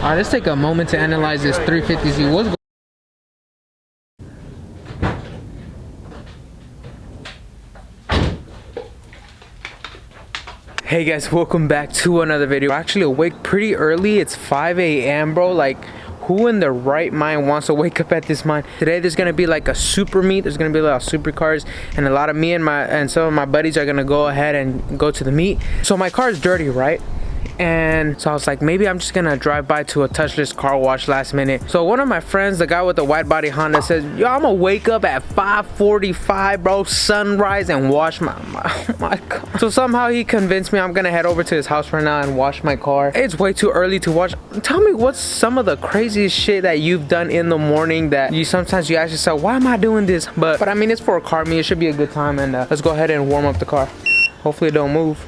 Alright, let's take a moment to analyze this 350Z. What's going Hey guys, welcome back to another video. I'm actually awake pretty early. It's 5 a.m. bro. Like, who in their right mind wants to wake up at this time? Today there's gonna be like a super meet. There's gonna be a lot of supercars, and a lot of me and some of my buddies are gonna go ahead and go to the meet. So my car is dirty, right? And so I was like, maybe I'm just gonna drive by to a touchless car wash last minute. So one of my friends, the guy with the wide body Honda, says, yo, I'm gonna wake up at 5:45, bro, sunrise, and wash my car. So somehow he convinced me. I'm gonna head over to his house right now and wash my car. It's way too early to wash. Tell me, what's some of the craziest shit that you've done in the morning that you sometimes you ask yourself, why am I doing this? But I mean, it's for a car meet. It should be a good time. And let's go ahead and warm up the car. Hopefully it don't move.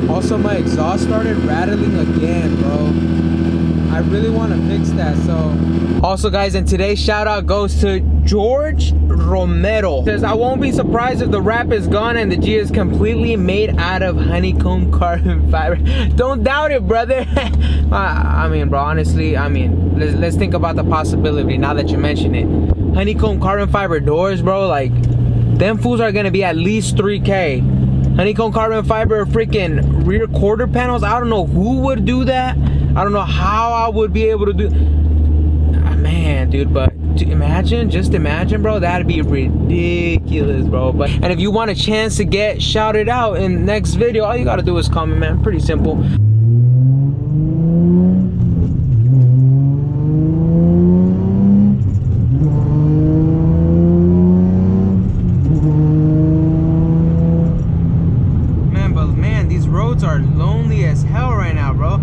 Also, my exhaust started rattling again, bro. I really want to fix that. So also guys, and today's shout out goes to George Romero. Says, I won't be surprised if the wrap is gone and the G is completely made out of honeycomb carbon fiber. Don't doubt it, brother. I mean, bro, honestly, I mean, let's think about the possibility now that you mention it. Honeycomb carbon fiber doors, bro, like them fools are gonna be at least 3K. Honeycomb carbon fiber freaking rear quarter panels. I don't know who would do that. I don't know how I would be able to do. Man, dude, but just imagine, bro. That'd be ridiculous, bro. But and if you want a chance to get shouted out in next video, all you gotta do is comment, man. Pretty simple. Are lonely as hell right now, bro.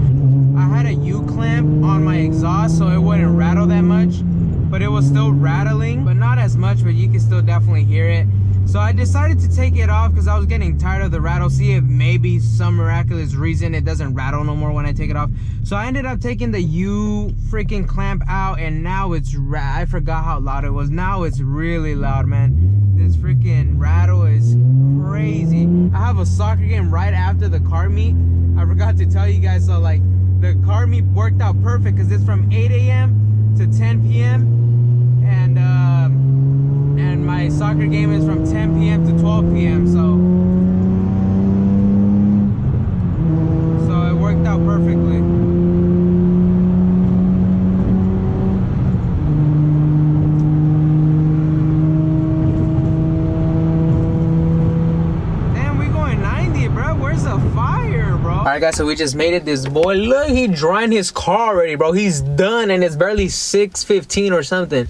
I had a U-clamp on my exhaust so it wouldn't rattle that much, but it was still rattling, but not as much, but you can still definitely hear it. So I decided to take it off because I was getting tired of the rattle. See if maybe some miraculous reason it doesn't rattle no more when I take it off. So I ended up taking the U freaking clamp out, and now it's I forgot how loud it was. Now it's really loud, man. This freaking rattle is crazy. I have a soccer game right after the car meet. I forgot to tell you guys. So like the car meet worked out perfect because it's from 8 a.m. to 10 p.m. And my soccer game is from 10 p.m. to 12 p.m. So it worked out perfectly. Alright guys, so we just made it. This boy, look, he drying his car already, bro. He's done, and it's barely 6:15 or something.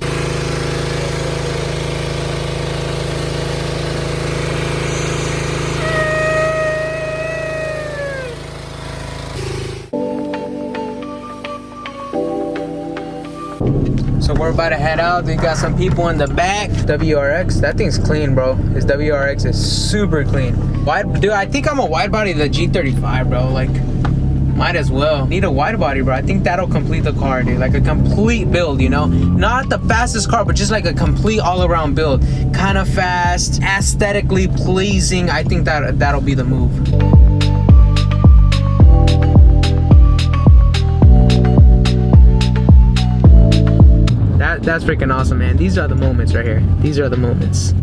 So we're about to head out. We got some people in the back. WRX, that thing's clean, bro. His WRX is super clean. Dude, I think I'm a wide body the G35, bro. Like, might as well. Need a wide body, bro. I think that'll complete the car, dude. Like a complete build, you know? Not the fastest car, but just like a complete all-around build. Kind of fast, aesthetically pleasing. I think that'll be the move. That's freaking awesome, man. These are the moments right here. These are the moments.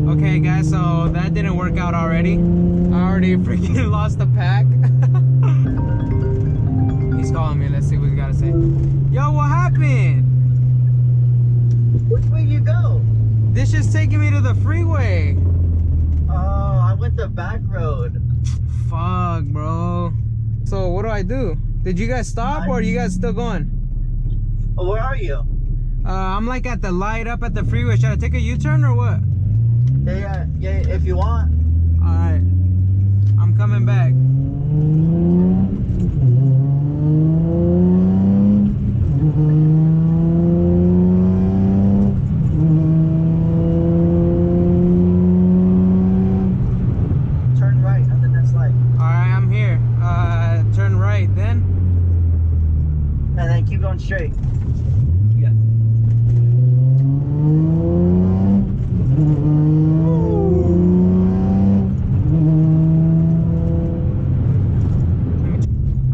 Okay, guys, so that didn't work out already. I already freaking lost the pack. He's calling me. Let's see what he gotta say. Yo, what happened? Which way you go? This just taking me to the freeway. Oh, I went the back road. Fuck, bro. So what do I do? Did you guys stop or are you guys still going? Oh, where are you? I'm like at the light up at the freeway. Should I take a U-turn or what? Yeah, if you want. Alright. I'm coming back. going straight. Yeah.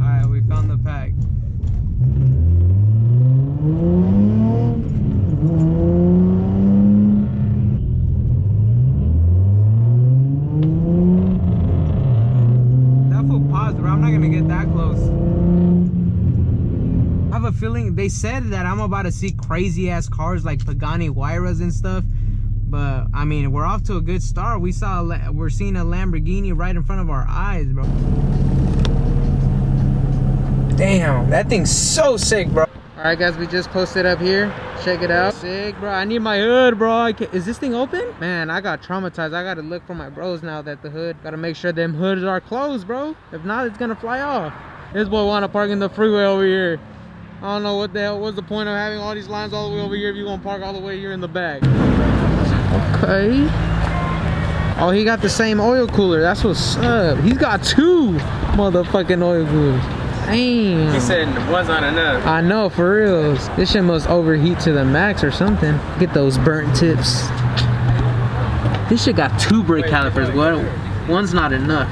Alright, we found the pack. That fool paused, bro. I'm not gonna get that close. I have a feeling they said that I'm about to see crazy ass cars like Pagani Huayras and stuff, but I mean, we're off to a good start. We're seeing a Lamborghini right in front of our eyes, bro. Damn, that thing's so sick, bro. All right, guys, we just posted up here. Check it out. Sick, bro. I need my hood, bro. Is this thing open? Man, I got traumatized. I gotta look for my bros now that the hood. Gotta make sure them hoods are closed, bro. If not, it's gonna fly off. This boy wanna park in the freeway over here. I don't know what the hell, what's the point of having all these lines all the way over here if you gonna park all the way here in the back. Okay. Oh, he got the same oil cooler. That's what's up. He's got 2 motherfucking oil coolers. Damn. He said one's not enough. I know, for real. This shit must overheat to the max or something. Get those burnt tips. This shit got 2 brake calipers. What? One's not enough.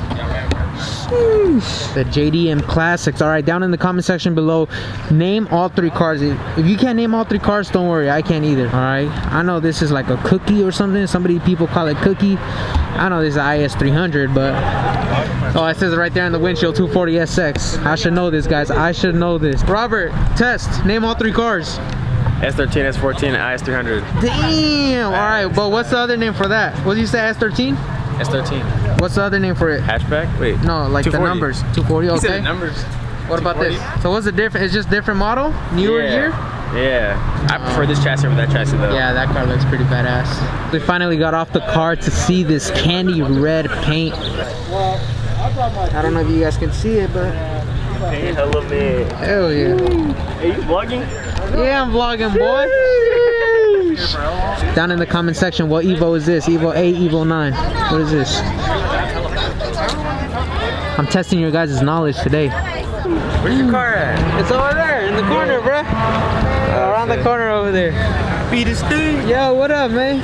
Sheesh. The JDM Classics. All right, down in the comment section below, name all 3 cars. If you can't name all 3 cars, don't worry, I can't either. All right, I know this is like a cookie or something. People call it cookie. I know this is an IS300, but oh, it says it right there on the windshield, 240SX. I should know this, guys. I should know this. Robert, test. Name all 3 cars. S13, S14, IS300. Damn. All right, but what's the other name for that? What did you say? S13? S13. What's the other name for it? Hatchback? Wait. No, like 240. The numbers. 240. Okay. He said the numbers. What about this? So what's the difference? It's just different model? Newer year? Yeah. I prefer this chassis over that chassis though. Yeah, that car looks pretty badass. We finally got off the car to see this candy red paint. I don't know if you guys can see it, but Hey, hello man. hell yeah. Hey, you vlogging? Yeah, I'm vlogging, boy. Down in the comment section, what Evo is this? Evo 8, Evo 9. What is this? I'm testing your guys' knowledge today. Where's your car at? It's over there in the corner, bruh. Around the corner over there. BeDistinct. Yo, what up, man?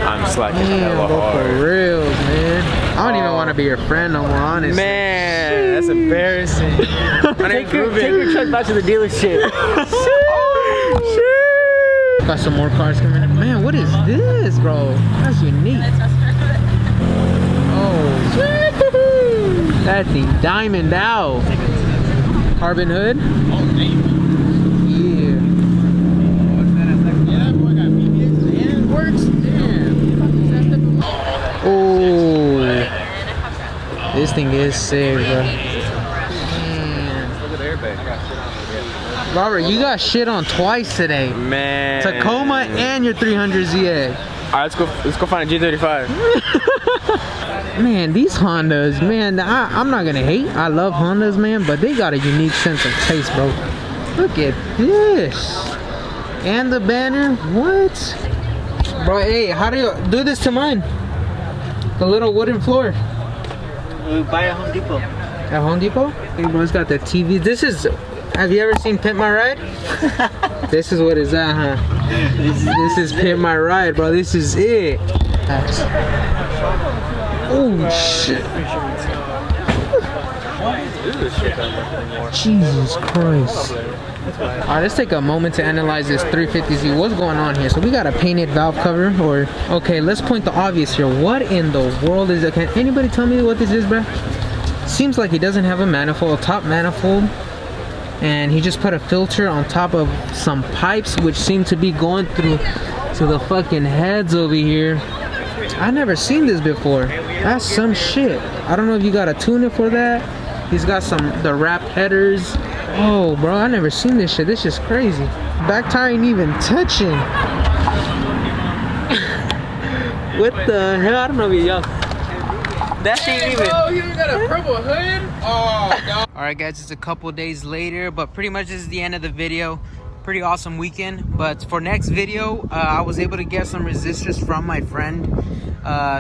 I'm slacking Damn, hella bro, hard. for reals, man. I don't even want to be your friend no more, honestly. Man, that's embarrassing. take your truck back to the dealership. Got some more cars coming in. Man, what is this, bro? That's unique. Oh, that thing diamond out. Carbon hood. Yeah. Yeah, it works. Damn. Oh, this thing is sick, bro. Robert, you got shit on twice today. Man. Tacoma and your 300ZX. Alright, let's go find a G35. Man, these Hondas, man, I'm not gonna hate. I love Hondas, man, but they got a unique sense of taste, bro. Look at this. And the banner, what? Bro, hey, how do you do this to mine? The little wooden floor. We buy at Home Depot. At Home Depot? Hey, bro, it's got the TV. This is, have you ever seen Pimp My Ride? This is what it's at, huh? This is Pimp My Ride, bro. This is it. Oh, shit. Jesus Christ. Alright, let's take a moment to analyze this 350Z. What's going on here? So we got a painted valve cover, or okay, let's point the obvious here. What in the world is it? Can anybody tell me what this is, bro? Seems like he doesn't have a manifold, a top manifold, and he just put a filter on top of some pipes which seem to be going through to the fucking heads over here. I never seen this before. That's some shit. I don't know if you gotta tune it for that. He's got the wrapped headers. Oh, bro, I never seen this shit. This is crazy. Back tire ain't even touching. What the hell? I don't know if y'all. That ain't even. Oh, you got a purple hood? Oh, no. Alright, guys, it's a couple days later, but pretty much this is the end of the video. Pretty awesome weekend. But for next video, I was able to get some resistors from my friend.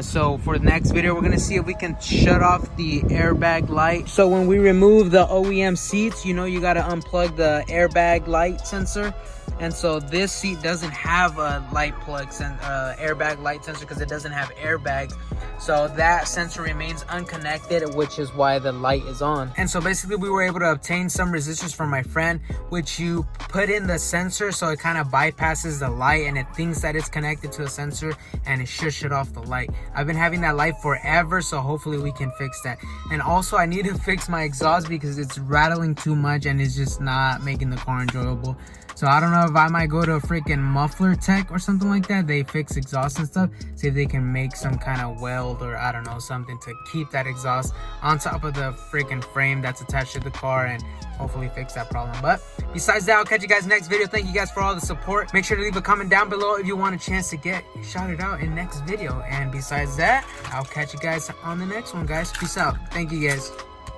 So for the next video, we're gonna see if we can shut off the airbag light. So when we remove the OEM seats, you know, you gotta unplug the airbag light sensor. And so this seat doesn't have a light plug airbag light sensor because it doesn't have airbags. So that sensor remains unconnected, which is why the light is on. And so basically we were able to obtain some resistors from my friend, which you put in the sensor so it kind of bypasses the light and it thinks that it's connected to a sensor and it should shut off the light. I've been having that light forever, so hopefully we can fix that. And also I need to fix my exhaust because it's rattling too much and it's just not making the car enjoyable. So I don't know if I might go to a freaking muffler tech or something like that. They fix exhaust and stuff. See if they can make some kind of weld or I don't know, something to keep that exhaust on top of the freaking frame that's attached to the car and hopefully fix that problem. But besides that, I'll catch you guys next video. Thank you guys for all the support. Make sure to leave a comment down below if you want a chance to get shouted out in next video. And besides that, I'll catch you guys on the next one, guys. Peace out. Thank you guys.